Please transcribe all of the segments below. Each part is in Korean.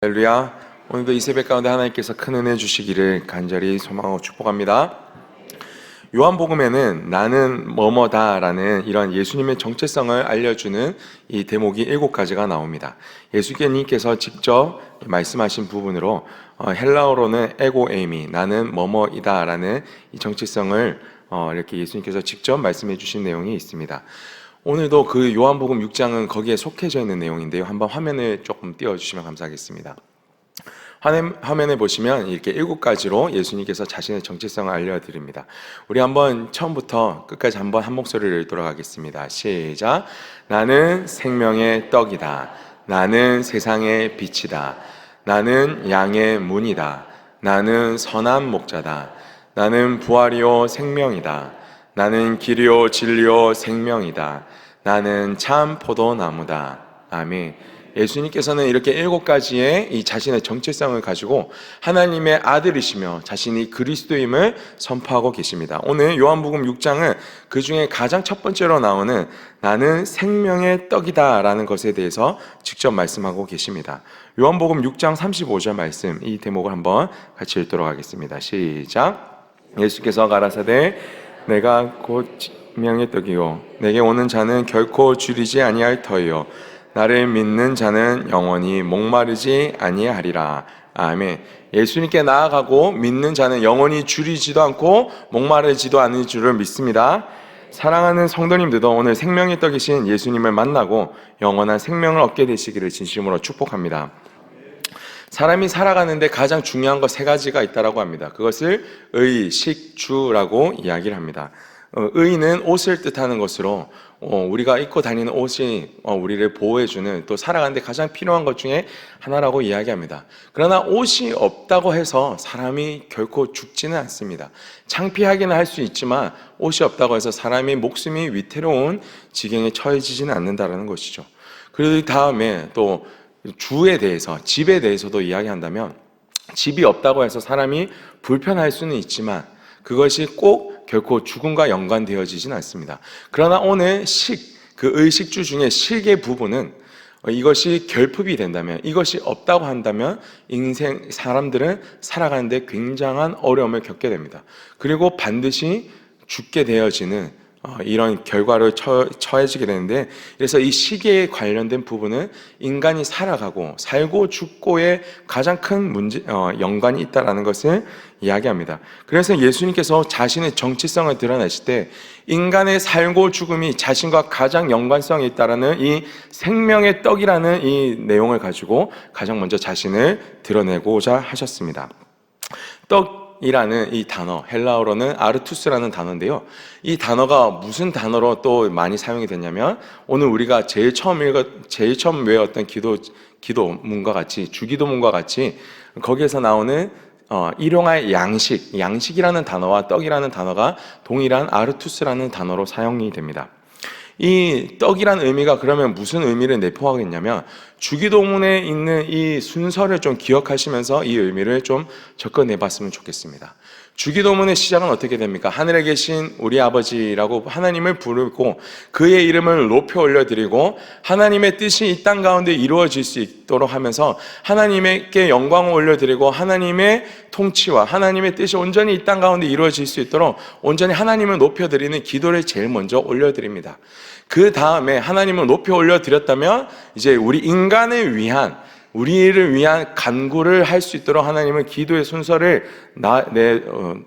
할렐루야. 오늘도 이 새벽 가운데 하나님께서 큰 은혜 주시기를 간절히 소망하고 축복합니다. 요한복음에는 나는 뭐뭐다라는 이런 예수님의 정체성을 알려주는 이 대목이 7가지가 나옵니다. 예수님께서 직접 말씀하신 부분으로 헬라어로는 에고 에이미, 나는 뭐뭐이다라는 이 정체성을 이렇게 예수님께서 직접 말씀해 주신 내용이 있습니다. 오늘도 그 요한복음 6장은 거기에 속해져 있는 내용인데요. 한번 화면을 조금 띄워주시면 감사하겠습니다. 화면에 보시면 이렇게 7가지로 예수님께서 자신의 정체성을 알려드립니다. 우리 한번 처음부터 끝까지 한번 한 목소리를 돌아가겠습니다. 시작. 나는 생명의 떡이다. 나는 세상의 빛이다. 나는 양의 문이다. 나는 선한 목자다. 나는 부활이요 생명이다. 나는 길이요 진리요 생명이다. 나는 참 포도나무다. 아멘. 예수님께서는 이렇게 7가지의 이 자신의 정체성을 가지고 하나님의 아들이시며 자신이 그리스도임을 선포하고 계십니다. 오늘 요한복음 6장은 그 중에 가장 첫 번째로 나오는 나는 생명의 떡이다 라는 것에 대해서 직접 말씀하고 계십니다. 요한복음 6장 35절 말씀, 이 대목을 한번 같이 읽도록 하겠습니다. 시작. 예수께서 가라사대 내가 곧 생명의 떡이요 내게 오는 자는 결코 줄이지 아니할 터이요 나를 믿는 자는 영원히 목마르지 아니하리라. 아멘. 예수님께 나아가고 믿는 자는 영원히 줄이지도 않고 목마르지도 않을 줄을 믿습니다. 사랑하는 성도님들도 오늘 생명의 떡이신 예수님을 만나고 영원한 생명을 얻게 되시기를 진심으로 축복합니다. 사람이 살아가는데 가장 중요한 것 3가지가 있다고 합니다. 그것을 의, 식, 주라고 이야기를 합니다. 의는 옷을 뜻하는 것으로 우리가 입고 다니는 옷이 우리를 보호해주는, 또 살아가는데 가장 필요한 것 중에 하나라고 이야기합니다. 그러나 옷이 없다고 해서 사람이 결코 죽지는 않습니다. 창피하기는 할 수 있지만 옷이 없다고 해서 사람의 목숨이 위태로운 지경에 처해지지는 않는다는 것이죠. 그 다음에 또 주에 대해서, 집에 대해서도 이야기한다면 집이 없다고 해서 사람이 불편할 수는 있지만 그것이 꼭 결코 죽음과 연관되어지진 않습니다. 그러나 오늘 그 의식주 중에 식의 부분은 이것이 결핍이 된다면, 이것이 없다고 한다면 사람들은 살아가는데 굉장한 어려움을 겪게 됩니다. 그리고 반드시 죽게 되어지는 이런 결과를 처해지게 되는데, 그래서 이 시계에 관련된 부분은 인간이 살고 죽고의 가장 큰 연관이 있다는 것을 이야기합니다. 그래서 예수님께서 자신의 정체성을 드러내실 때 인간의 살고 죽음이 자신과 가장 연관성이 있다는 이 생명의 떡이라는 이 내용을 가지고 가장 먼저 자신을 드러내고자 하셨습니다. 떡이라는 이 단어, 헬라어로는 아르투스라는 단어인데요. 이 단어가 무슨 단어로 또 많이 사용이 됐냐면, 오늘 우리가 제일 처음 외웠던 기도문과 같이, 주기도문과 같이 거기에서 나오는 일용할 양식이라는 단어와 떡이라는 단어가 동일한 아르투스라는 단어로 사용이 됩니다. 이 떡이란 의미가 그러면 무슨 의미를 내포하겠냐면, 주기도문에 있는 이 순서를 좀 기억하시면서 이 의미를 좀 접근해 봤으면 좋겠습니다. 주기도문의 시작은 어떻게 됩니까? 하늘에 계신 우리 아버지라고 하나님을 부르고 그의 이름을 높여 올려드리고 하나님의 뜻이 이 땅 가운데 이루어질 수 있도록 하면서 하나님께 영광을 올려드리고 하나님의 통치와 하나님의 뜻이 온전히 이 땅 가운데 이루어질 수 있도록 온전히 하나님을 높여드리는 기도를 제일 먼저 올려드립니다. 그 다음에 하나님을 높여 올려드렸다면 이제 우리를 위한 간구를 할 수 있도록 하나님은 기도의 순서를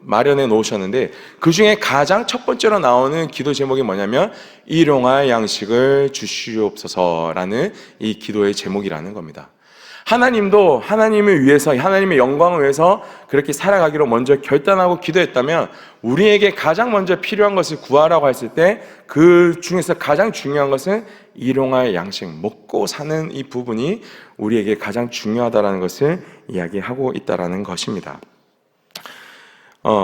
마련해 놓으셨는데, 그 중에 가장 첫 번째로 나오는 기도 제목이 뭐냐면 일용할 양식을 주시옵소서라는 이 기도의 제목이라는 겁니다. 하나님도 하나님을 위해서, 하나님의 영광을 위해서 그렇게 살아가기로 먼저 결단하고 기도했다면 우리에게 가장 먼저 필요한 것을 구하라고 했을 때 그 중에서 가장 중요한 것은 일용할 양식, 먹고 사는 이 부분이 우리에게 가장 중요하다는 것을 이야기하고 있다는 것입니다.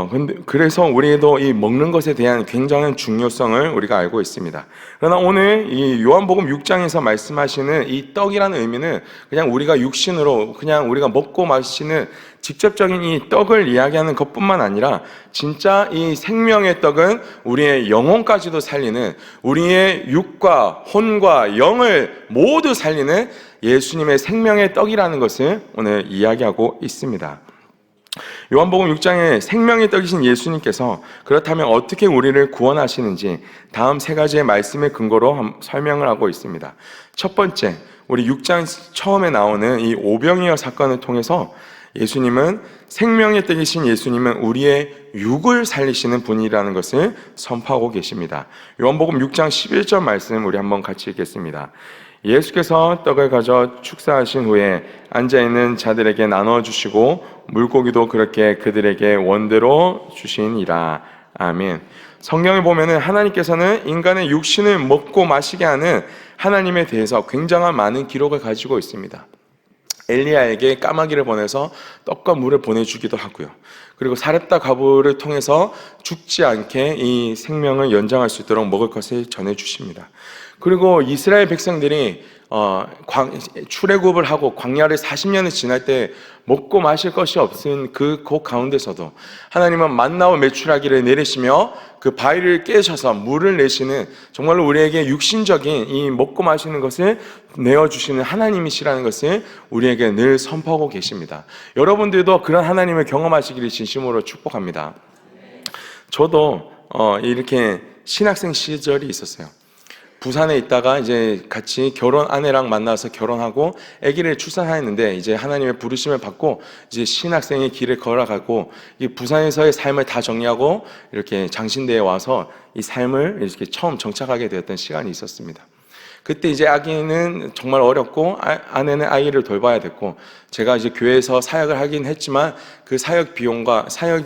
근데 그래서 우리도 이 먹는 것에 대한 굉장한 중요성을 우리가 알고 있습니다. 그러나 오늘 이 요한복음 6장에서 말씀하시는 이 떡이라는 의미는 그냥 우리가 육신으로 그냥 우리가 먹고 마시는 직접적인 이 떡을 이야기하는 것뿐만 아니라 진짜 이 생명의 떡은 우리의 영혼까지도 살리는, 우리의 육과 혼과 영을 모두 살리는 예수님의 생명의 떡이라는 것을 오늘 이야기하고 있습니다. 요한복음 6장에 생명의 떡이신 예수님께서 그렇다면 어떻게 우리를 구원하시는지 다음 세 가지의 말씀의 근거로 설명을 하고 있습니다. 첫 번째, 우리 6장 처음에 나오는 이 오병이어 사건을 통해서 예수님은, 생명의 떡이신 예수님은 우리의 육을 살리시는 분이라는 것을 선포하고 계십니다. 요한복음 6장 11절 말씀 우리 한번 같이 읽겠습니다. 예수께서 떡을 가져 축사하신 후에 앉아있는 자들에게 나눠주시고 물고기도 그렇게 그들에게 원대로 주시니라. 아멘. 성경을 보면은 하나님께서는 인간의 육신을 먹고 마시게 하는 하나님에 대해서 굉장한 많은 기록을 가지고 있습니다. 엘리야에게 까마귀를 보내서 떡과 물을 보내주기도 하고요. 그리고 사렙다 과부를 통해서 죽지 않게 이 생명을 연장할 수 있도록 먹을 것을 전해주십니다. 그리고 이스라엘 백성들이 출애굽을 하고 광야를 40년을 지날 때 먹고 마실 것이 없은 그 곳 가운데서도 하나님은 만나와 메추라기를 내리시며 그 바위를 깨셔서 물을 내시는, 정말로 우리에게 육신적인 이 먹고 마시는 것을 내어주시는 하나님이시라는 것을 우리에게 늘 선포하고 계십니다. 여러분들도 그런 하나님을 경험하시기를 진심으로 축복합니다. 저도 이렇게 신학생 시절이 있었어요. 부산에 있다가 이제 같이 아내랑 만나서 결혼하고 아기를 출산하였는데, 이제 하나님의 부르심을 받고 이제 신학생의 길을 걸어가고 이 부산에서의 삶을 다 정리하고 이렇게 장신대에 와서 이 삶을 이렇게 처음 정착하게 되었던 시간이 있었습니다. 그때 이제 아기는 정말 어렵고 아내는 아이를 돌봐야 됐고, 제가 이제 교회에서 사역을 하긴 했지만 그 사역 비용과 사역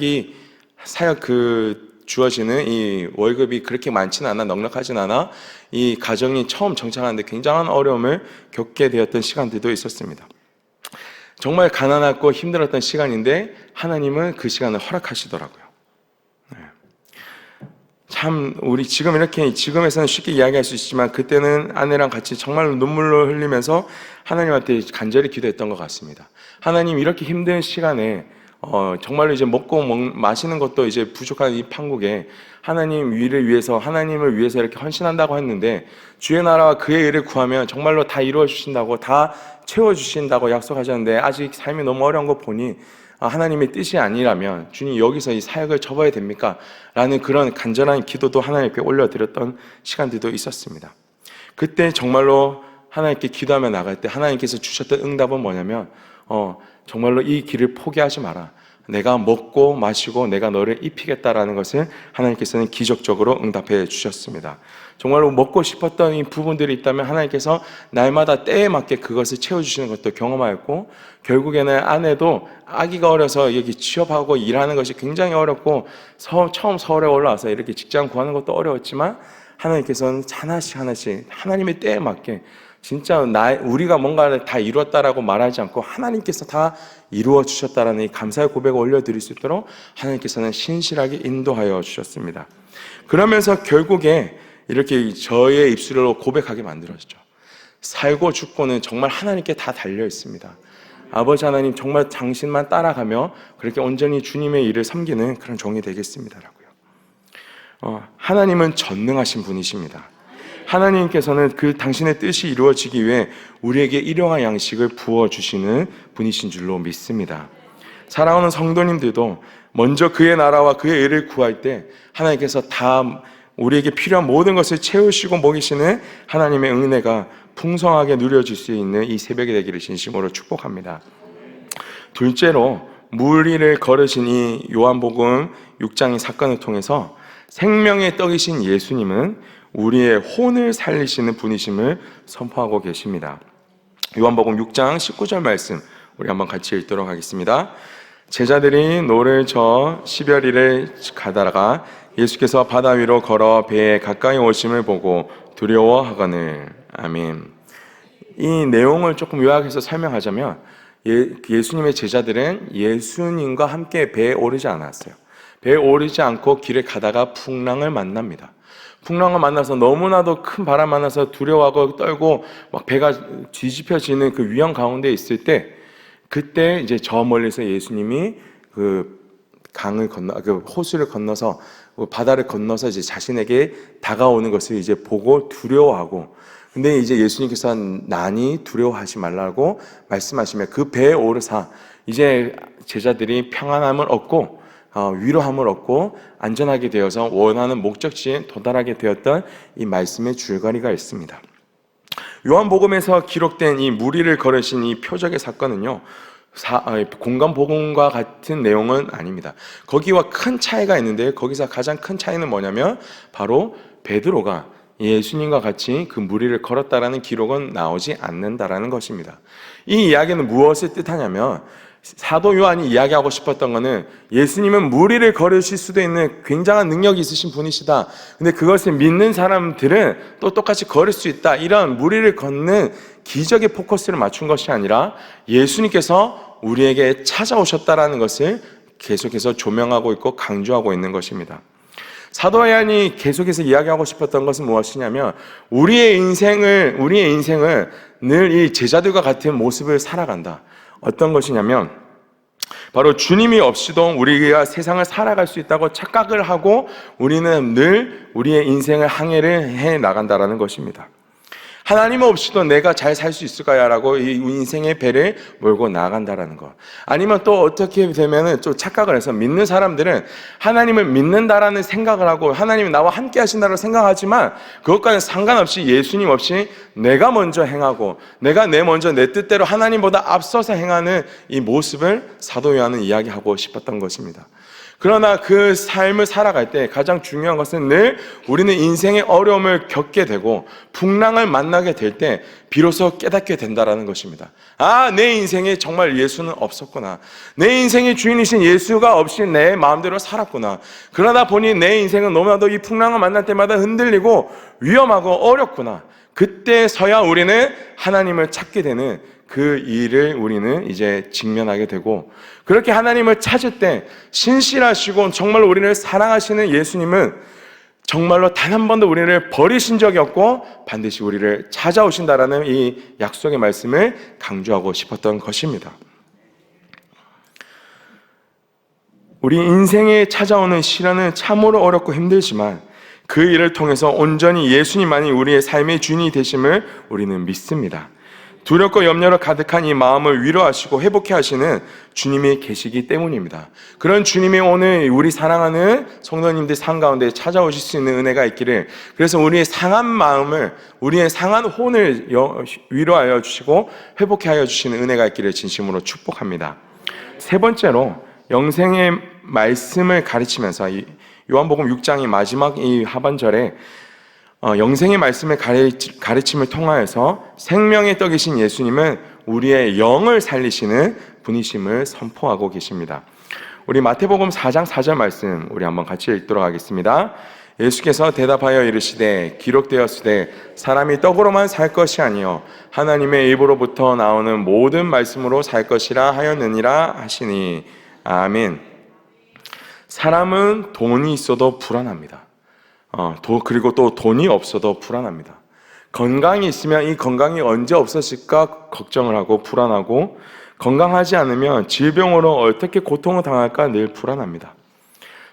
주어지는 이 월급이 그렇게 많지는 않아, 넉넉하진 않아 이 가정이 처음 정착하는데 굉장한 어려움을 겪게 되었던 시간들도 있었습니다. 정말 가난하고 힘들었던 시간인데 하나님은 그 시간을 허락하시더라고요. 참 우리 지금에서는 쉽게 이야기할 수 있지만 그때는 아내랑 같이 정말 눈물로 흘리면서 하나님한테 간절히 기도했던 것 같습니다. 하나님, 이렇게 힘든 시간에 정말로 이제 먹고 마시는 것도 이제 부족한 이 판국에 하나님을 위해서 이렇게 헌신한다고 했는데, 주의 나라와 그의 의를 구하면 정말로 다 이루어 주신다고, 다 채워 주신다고 약속하셨는데 아직 삶이 너무 어려운 거 보니 하나님의 뜻이 아니라면 주님, 여기서 이 사역을 접어야 됩니까? 라는 그런 간절한 기도도 하나님께 올려드렸던 시간들도 있었습니다. 그때 정말로 하나님께 기도하며 나갈 때 하나님께서 주셨던 응답은 뭐냐면 정말로 이 길을 포기하지 마라. 내가 먹고 마시고 내가 너를 입히겠다라는 것을 하나님께서는 기적적으로 응답해 주셨습니다. 정말로 먹고 싶었던 이 부분들이 있다면 하나님께서 날마다 때에 맞게 그것을 채워주시는 것도 경험하였고, 결국에는 아내도 아기가 어려서 여기 취업하고 일하는 것이 굉장히 어렵고 처음 서울에 올라와서 이렇게 직장 구하는 것도 어려웠지만 하나님께서는 하나씩 하나님의 때에 맞게 진짜 우리가 뭔가를 다 이루었다라고 말하지 않고 하나님께서 다 이루어 주셨다라는 이 감사의 고백을 올려드릴 수 있도록 하나님께서는 신실하게 인도하여 주셨습니다. 그러면서 결국에 이렇게 저의 입술로 고백하게 만들어졌죠. 살고 죽고는 정말 하나님께 다 달려 있습니다. 아버지 하나님, 정말 당신만 따라가며 그렇게 온전히 주님의 일을 섬기는 그런 종이 되겠습니다라고요. 하나님은 전능하신 분이십니다. 하나님께서는 그 당신의 뜻이 이루어지기 위해 우리에게 일용할 양식을 부어주시는 분이신 줄로 믿습니다. 사랑하는 성도님들도 먼저 그의 나라와 그의 의를 구할 때 하나님께서 다 우리에게 필요한 모든 것을 채우시고 먹이시는 하나님의 은혜가 풍성하게 누려질 수 있는 이 새벽이 되기를 진심으로 축복합니다. 둘째로, 물 위를 걸으신 이 요한복음 6장의 사건을 통해서 생명의 떡이신 예수님은 우리의 혼을 살리시는 분이심을 선포하고 계십니다. 요한복음 6장 19절 말씀 우리 한번 같이 읽도록 하겠습니다. 제자들이 노를 저 시베리를 가다가 예수께서 바다 위로 걸어 배에 가까이 오심을 보고 두려워하거늘. 아멘. 이 내용을 조금 요약해서 설명하자면 예수님의 제자들은 예수님과 함께 배에 오르지 않았어요. 배에 오르지 않고 길에 가다가 풍랑을 만납니다. 풍랑을 만나서 너무나도 큰 바람 만나서 두려워하고 떨고 막 배가 뒤집혀지는 그 위험 가운데 있을 때, 그때 이제 저 멀리서 예수님이 그 강을 건너, 그 호수를 건너서 바다를 건너서 이제 자신에게 다가오는 것을 이제 보고 두려워하고, 근데 이제 예수님께서 난이 두려워하지 말라고 말씀하시며 그 배에 오르사 이제 제자들이 평안함을 얻고 위로함을 얻고 안전하게 되어서 원하는 목적지에 도달하게 되었던 이 말씀의 줄거리가 있습니다. 요한복음에서 기록된 이 무리를 걸으신 이 표적의 사건은요, 공간복음과 같은 내용은 아닙니다. 거기와 큰 차이가 있는데, 거기서 가장 큰 차이는 뭐냐면 바로 베드로가 예수님과 같이 그 무리를 걸었다라는 기록은 나오지 않는다라는 것입니다. 이 이야기는 무엇을 뜻하냐면, 사도 요한이 이야기하고 싶었던 것은 예수님은 무리를 걸으실 수도 있는 굉장한 능력이 있으신 분이시다. 근데 그것을 믿는 사람들은 또 똑같이 걸을 수 있다. 이런 무리를 걷는 기적의 포커스를 맞춘 것이 아니라 예수님께서 우리에게 찾아오셨다라는 것을 계속해서 조명하고 있고 강조하고 있는 것입니다. 사도 요한이 계속해서 이야기하고 싶었던 것은 무엇이냐면, 우리의 인생을 늘 이 제자들과 같은 모습을 살아간다. 어떤 것이냐면 바로 주님이 없이도 우리가 세상을 살아갈 수 있다고 착각을 하고 우리는 늘 우리의 인생을 항해를 해 나간다라는 것입니다. 하나님 없이도 내가 잘 살 수 있을까요? 라고 이 인생의 배를 몰고 나간다라는 것. 아니면 또 어떻게 되면은 좀 착각을 해서 믿는 사람들은 하나님을 믿는다라는 생각을 하고 하나님이 나와 함께 하신다고 생각하지만 그것과는 상관없이 예수님 없이 내가 먼저 행하고 내가 내 뜻대로 하나님보다 앞서서 행하는 이 모습을 사도 요한은 이야기하고 싶었던 것입니다. 그러나 그 삶을 살아갈 때 가장 중요한 것은 늘 우리는 인생의 어려움을 겪게 되고 풍랑을 만나게 될 때 비로소 깨닫게 된다라는 것입니다. 내 인생에 정말 예수는 없었구나. 내 인생의 주인이신 예수가 없이 내 마음대로 살았구나. 그러다 보니 내 인생은 너무나도 이 풍랑을 만날 때마다 흔들리고 위험하고 어렵구나. 그때서야 우리는 하나님을 찾게 되는 그 일을 우리는 이제 직면하게 되고, 그렇게 하나님을 찾을 때 신실하시고 정말로 우리를 사랑하시는 예수님은 정말로 단 한 번도 우리를 버리신 적이 없고 반드시 우리를 찾아오신다라는 이 약속의 말씀을 강조하고 싶었던 것입니다. 우리 인생에 찾아오는 시련은 참으로 어렵고 힘들지만 그 일을 통해서 온전히 예수님만이 우리의 삶의 주인이 되심을 우리는 믿습니다. 두렵고 염려로 가득한 이 마음을 위로하시고 회복해 하시는 주님이 계시기 때문입니다. 그런 주님이 오늘 우리 사랑하는 성도님들 삶 가운데 찾아오실 수 있는 은혜가 있기를, 그래서 우리의 상한 마음을, 우리의 상한 혼을 위로하여 주시고 회복해 하여 주시는 은혜가 있기를 진심으로 축복합니다. 세 번째로 영생의 말씀을 가르치면서 이 요한복음 6장의 마지막 이 하반절에 영생의 말씀의 가르침을 통하여서 생명의 떡이신 예수님은 우리의 영을 살리시는 분이심을 선포하고 계십니다. 우리 마태복음 4장 4절 말씀 우리 한번 같이 읽도록 하겠습니다. 예수께서 대답하여 이르시되 기록되었으되 사람이 떡으로만 살 것이 아니요 하나님의 입으로부터 나오는 모든 말씀으로 살 것이라 하였느니라 하시니. 아멘. 사람은 돈이 있어도 불안합니다. 그리고 또 돈이 없어도 불안합니다. 건강이 있으면 이 건강이 언제 없어질까 걱정을 하고 불안하고, 건강하지 않으면 질병으로 어떻게 고통을 당할까 늘 불안합니다.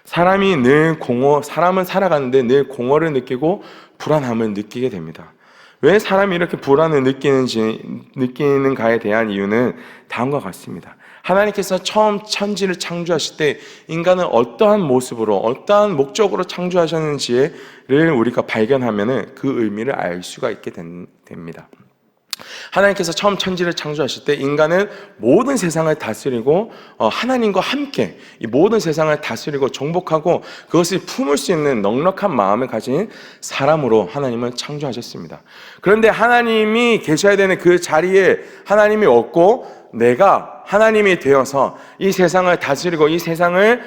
사람은 살아가는데 늘 공허를 느끼고 불안함을 느끼게 됩니다. 왜 사람이 이렇게 불안을 느끼는가에 대한 이유는 다음과 같습니다. 하나님께서 처음 천지를 창조하실 때 인간을 어떠한 모습으로 어떠한 목적으로 창조하셨는지를 우리가 발견하면 그 의미를 알 수가 있게 됩니다. 하나님께서 처음 천지를 창조하실 때 인간은 모든 세상을 다스리고 하나님과 함께 이 모든 세상을 다스리고 정복하고 그것을 품을 수 있는 넉넉한 마음을 가진 사람으로 하나님은 창조하셨습니다. 그런데 하나님이 계셔야 되는 그 자리에 하나님이 없고 내가 하나님이 되어서 이 세상을 다스리고 이 세상을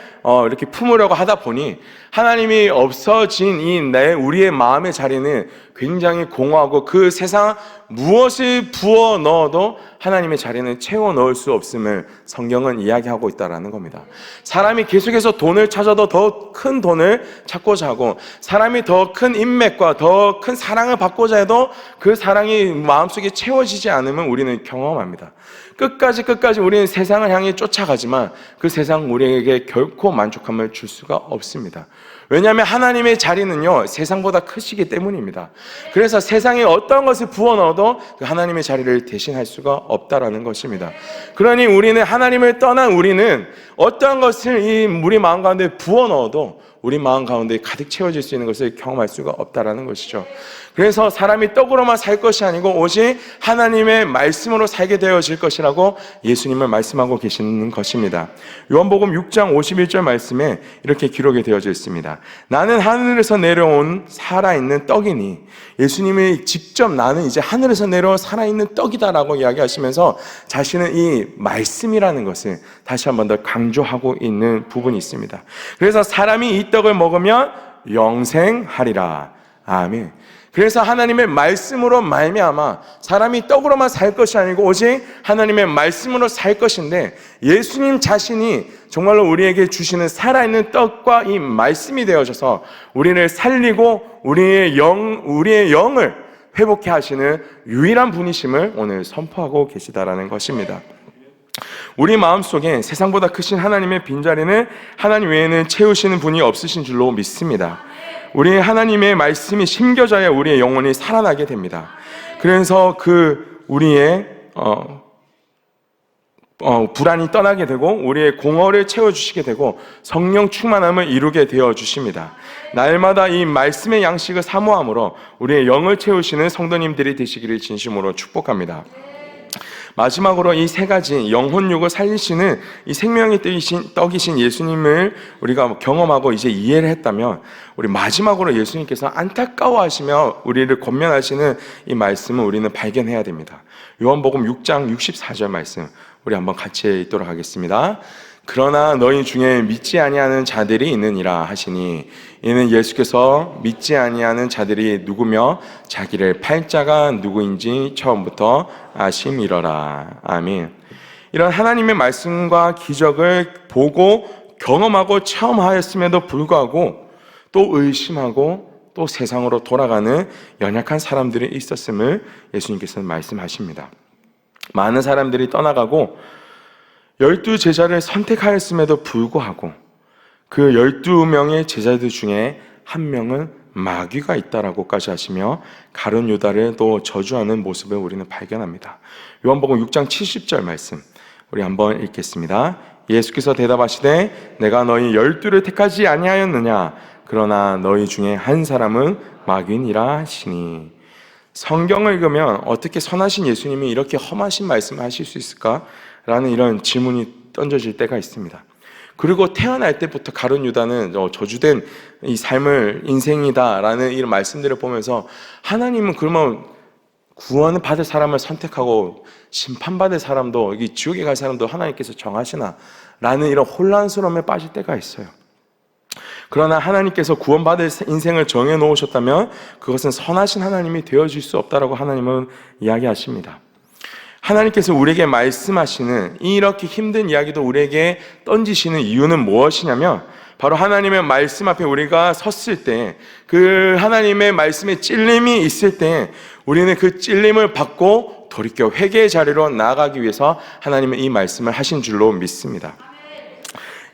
이렇게 품으려고 하다 보니 하나님이 없어진 우리의 마음의 자리는 굉장히 공허하고 그 세상 무엇을 부어 넣어도 하나님의 자리는 채워 넣을 수 없음을 성경은 이야기하고 있다는 겁니다. 사람이 계속해서 돈을 찾아도 더 큰 돈을 찾고자 하고, 사람이 더 큰 인맥과 더 큰 사랑을 받고자 해도 그 사랑이 마음속에 채워지지 않으면 우리는 경험합니다. 끝까지 우리는 세상을 향해 쫓아가지만 그 세상 우리에게 결코 만족함을 줄 수가 없습니다. 왜냐하면 하나님의 자리는요, 세상보다 크시기 때문입니다. 그래서 세상에 어떤 것을 부어 넣어도 그 하나님의 자리를 대신할 수가 없다라는 것입니다. 그러니 우리는 하나님을 떠난 우리는 어떠한 것을 우리 마음 가운데 부어 넣어도 우리 마음 가운데 가득 채워질 수 있는 것을 경험할 수가 없다라는 것이죠. 그래서 사람이 떡으로만 살 것이 아니고 오직 하나님의 말씀으로 살게 되어질 것이라고 예수님은 말씀하고 계시는 것입니다. 요한복음 6장 51절 말씀에 이렇게 기록이 되어져 있습니다. 나는 하늘에서 내려온 살아있는 떡이니, 예수님이 직접 나는 이제 하늘에서 내려온 살아있는 떡이다라고 이야기하시면서 자신은 이 말씀이라는 것을 다시 한 번 더 강조하고 있는 부분이 있습니다. 그래서 사람이 이 떡을 먹으면 영생하리라. 아멘. 그래서 하나님의 말씀으로 말미암아 사람이 떡으로만 살 것이 아니고 오직 하나님의 말씀으로 살 것인데, 예수님 자신이 정말로 우리에게 주시는 살아있는 떡과 이 말씀이 되어져서 우리를 살리고 우리의 영을 회복케 하시는 유일한 분이심을 오늘 선포하고 계시다라는 것입니다. 우리 마음속에 세상보다 크신 하나님의 빈자리는 하나님 외에는 채우시는 분이 없으신 줄로 믿습니다. 우리 하나님의 말씀이 심겨져야 우리의 영혼이 살아나게 됩니다. 그래서 우리의 불안이 떠나게 되고 우리의 공허를 채워주시게 되고 성령 충만함을 이루게 되어 주십니다. 날마다 이 말씀의 양식을 사모함으로 우리의 영을 채우시는 성도님들이 되시기를 진심으로 축복합니다. 마지막으로 이 세 가지 영혼육을 살리시는 이 생명의 떡이신 예수님을 우리가 경험하고 이제 이해를 했다면, 우리 마지막으로 예수님께서 안타까워하시며 우리를 권면하시는 이 말씀을 우리는 발견해야 됩니다. 요한복음 6장 64절 말씀 우리 한번 같이 읽도록 하겠습니다. 그러나 너희 중에 믿지 아니하는 자들이 있느니라 하시니, 이는 예수께서 믿지 아니하는 자들이 누구며 자기를 팔 자가 누구인지 처음부터 아심이러라. 아멘. 이런 하나님의 말씀과 기적을 보고 경험하고 체험하였음에도 불구하고 또 의심하고 또 세상으로 돌아가는 연약한 사람들이 있었음을 예수님께서는 말씀하십니다. 많은 사람들이 떠나가고 12제자를 선택하였음에도 불구하고 그 12명의 제자들 중에 한 명은 마귀가 있다라고까지 하시며 가룟 유다를 또 저주하는 모습을 우리는 발견합니다. 요한복음 6장 70절 말씀 우리 한번 읽겠습니다. 예수께서 대답하시되 내가 너희 12를 택하지 아니하였느냐? 그러나 너희 중에 한 사람은 마귀니라 하시니. 성경을 읽으면 어떻게 선하신 예수님이 이렇게 험하신 말씀을 하실 수 있을까? 라는 이런 질문이 던져질 때가 있습니다. 그리고 태어날 때부터 가룟 유다는 저주된 이 삶을 인생이다라는 이런 말씀들을 보면서 하나님은 그러면 구원을 받을 사람을 선택하고 심판받을 사람도, 이 지옥에 갈 사람도 하나님께서 정하시나? 라는 이런 혼란스러움에 빠질 때가 있어요. 그러나 하나님께서 구원받을 인생을 정해놓으셨다면 그것은 선하신 하나님이 되어질 수 없다라고 하나님은 이야기하십니다. 하나님께서 우리에게 말씀하시는 이렇게 힘든 이야기도 우리에게 던지시는 이유는 무엇이냐면, 바로 하나님의 말씀 앞에 우리가 섰을 때, 그 하나님의 말씀에 찔림이 있을 때 우리는 그 찔림을 받고 돌이켜 회개의 자리로 나아가기 위해서 하나님은 이 말씀을 하신 줄로 믿습니다.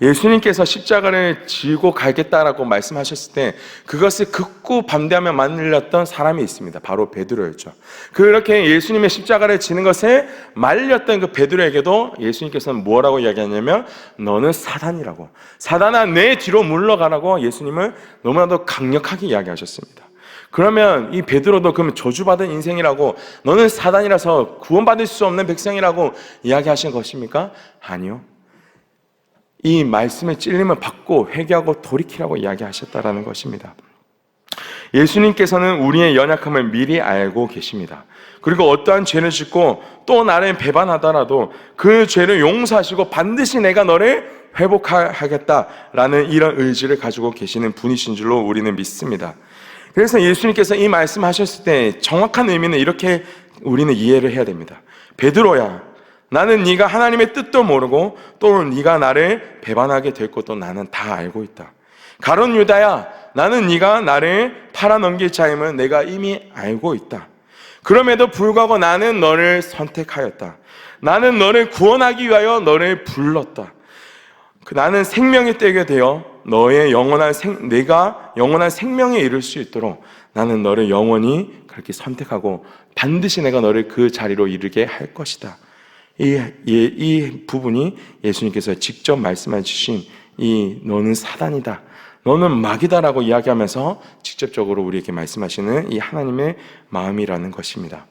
예수님께서 십자가를 지고 가겠다라고 말씀하셨을 때 그것을 극구 반대하며 말렸던 사람이 있습니다. 바로 베드로였죠. 그렇게 예수님의 십자가를 지는 것을 말렸던 그 베드로에게도 예수님께서는 뭐라고 이야기하냐면 너는 사단이라고, 사단아 내 뒤로 물러가라고 예수님은 너무나도 강력하게 이야기하셨습니다. 그러면 이 베드로도 그러면 저주받은 인생이라고, 너는 사단이라서 구원받을 수 없는 백성이라고 이야기하신 것입니까? 아니요. 이 말씀의 찔림을 받고 회개하고 돌이키라고 이야기하셨다라는 것입니다. 예수님께서는 우리의 연약함을 미리 알고 계십니다. 그리고 어떠한 죄를 짓고 또 나를 배반하더라도 그 죄를 용서하시고 반드시 내가 너를 회복하겠다라는 이런 의지를 가지고 계시는 분이신 줄로 우리는 믿습니다. 그래서 예수님께서 이 말씀하셨을 때 정확한 의미는 이렇게 우리는 이해를 해야 됩니다. 베드로야, 나는 네가 하나님의 뜻도 모르고 또 네가 나를 배반하게 될 것도 나는 다 알고 있다. 가룟 유다야, 나는 네가 나를 팔아넘길 자임을 내가 이미 알고 있다. 그럼에도 불구하고 나는 너를 선택하였다. 나는 너를 구원하기 위하여 너를 불렀다. 나는 생명의 떼게 되어 너의 내가 영원한 생명에 이를 수 있도록 나는 너를 영원히 그렇게 선택하고 반드시 내가 너를 그 자리로 이르게 할 것이다. 이 부분이 예수님께서 직접 말씀해 주신 이 너는 사단이다, 너는 마귀다라고 이야기하면서 직접적으로 우리에게 말씀하시는 이 하나님의 마음이라는 것입니다.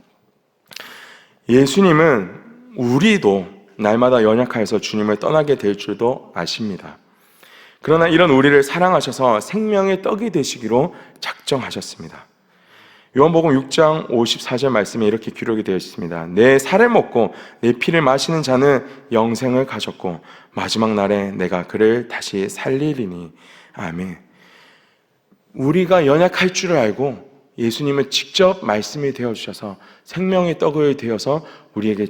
예수님은 우리도 날마다 연약하여서 주님을 떠나게 될 줄도 아십니다. 그러나 이런 우리를 사랑하셔서 생명의 떡이 되시기로 작정하셨습니다. 요한복음 6장 54절 말씀에 이렇게 기록이 되어 있습니다. 내 살을 먹고 내 피를 마시는 자는 영생을 가졌고 마지막 날에 내가 그를 다시 살리리니. 아멘. 우리가 연약할 줄을 알고 예수님은 직접 말씀이 되어주셔서 생명의 떡을 되어서 우리에게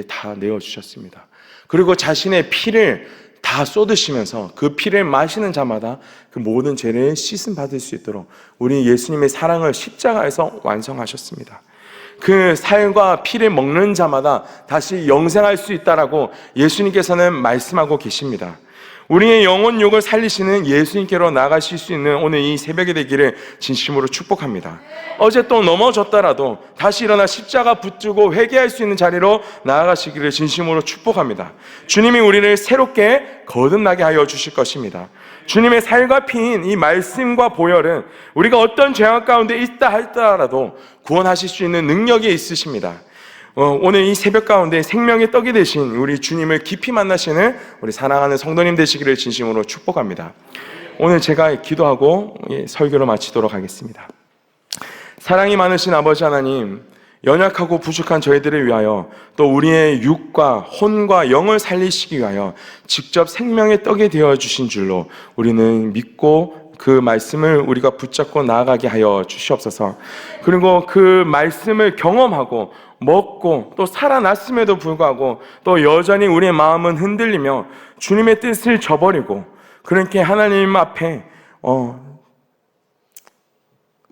다 내어주셨습니다. 그리고 자신의 피를 다 쏟으시면서 그 피를 마시는 자마다 그 모든 죄를 씻음 받을 수 있도록 우리 예수님의 사랑을 십자가에서 완성하셨습니다. 그 살과 피를 먹는 자마다 다시 영생할 수 있다라고 예수님께서는 말씀하고 계십니다. 우리의 영혼욕을 살리시는 예수님께로 나가실 수 있는 오늘 이 새벽이 되기를 진심으로 축복합니다. 어제 또 넘어졌더라도 다시 일어나 십자가 붙들고 회개할 수 있는 자리로 나아가시기를 진심으로 축복합니다. 주님이 우리를 새롭게 거듭나게 하여 주실 것입니다. 주님의 살과 피인 이 말씀과 보혈은 우리가 어떤 죄악 가운데 있다 할지라도 구원하실 수 있는 능력이 있으십니다. 오늘 이 새벽 가운데 생명의 떡이 되신 우리 주님을 깊이 만나시는 우리 사랑하는 성도님 되시기를 진심으로 축복합니다. 오늘 제가 기도하고 설교를 마치도록 하겠습니다. 사랑이 많으신 아버지 하나님, 연약하고 부족한 저희들을 위하여 또 우리의 육과 혼과 영을 살리시기 위하여 직접 생명의 떡이 되어주신 줄로 우리는 믿고 그 말씀을 우리가 붙잡고 나아가게 하여 주시옵소서. 그리고 그 말씀을 경험하고 먹고 또 살아났음에도 불구하고 또 여전히 우리의 마음은 흔들리며 주님의 뜻을 저버리고 그렇게 하나님 앞에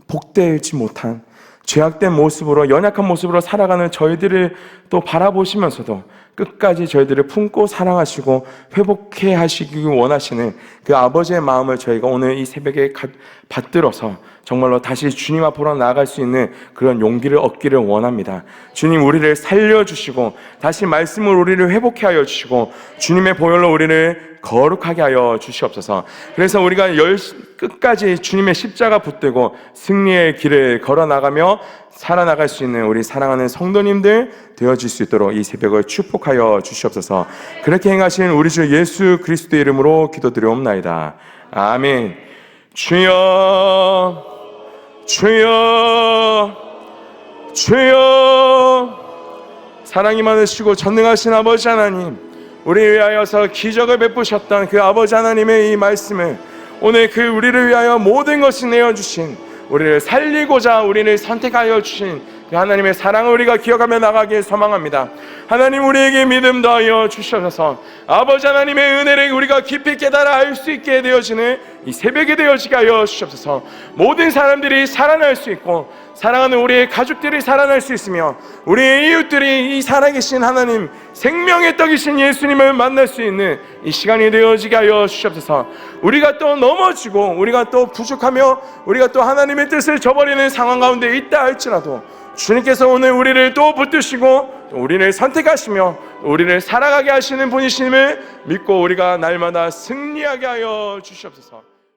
복되지 못한 죄악된 모습으로 연약한 모습으로 살아가는 저희들을 또 바라보시면서도 끝까지 저희들을 품고 사랑하시고 회복해 하시기 원하시는 그 아버지의 마음을 저희가 오늘 이 새벽에 받들어서 정말로 다시 주님 앞으로 나아갈 수 있는 그런 용기를 얻기를 원합니다. 주님, 우리를 살려주시고 다시 말씀으로 우리를 회복해 하여 주시고 주님의 보혈로 우리를 거룩하게 하여 주시옵소서. 그래서 우리가 끝까지 주님의 십자가 붙들고 승리의 길을 걸어나가며 살아나갈 수 있는 우리 사랑하는 성도님들 되어질 수 있도록 이 새벽을 축복하여 주시옵소서. 그렇게 행하신 우리 주 예수 그리스도의 이름으로 기도드리옵나이다. 아멘. 주여, 주여, 주여. 사랑이 많으시고 전능하신 아버지 하나님, 우리 위하여서 기적을 베푸셨던 그 아버지 하나님의 이 말씀을 오늘 그 우리를 위하여 모든 것을 내어주신, 우리를 살리고자 우리를 선택하여 주신 그 하나님의 사랑을 우리가 기억하며 나가길 소망합니다. 하나님, 우리에게 믿음 더하여 주셔서 아버지 하나님의 은혜를 우리가 깊이 깨달아 알 수 있게 되어지는 이 새벽이 되어지게 하여 주옵소서. 모든 사람들이 살아날 수 있고 사랑하는 우리의 가족들이 살아날 수 있으며 우리의 이웃들이 이 살아계신 하나님 생명의 떡이신 예수님을 만날 수 있는 이 시간이 되어지게 하여 주옵소서. 우리가 또 넘어지고 우리가 또 부족하며 우리가 또 하나님의 뜻을 저버리는 상황 가운데 있다 할지라도 주님께서 오늘 우리를 또 붙드시고 또 우리를 선택하시며 우리를 살아가게 하시는 분이심을 믿고 우리가 날마다 승리하게 하여 주시옵소서.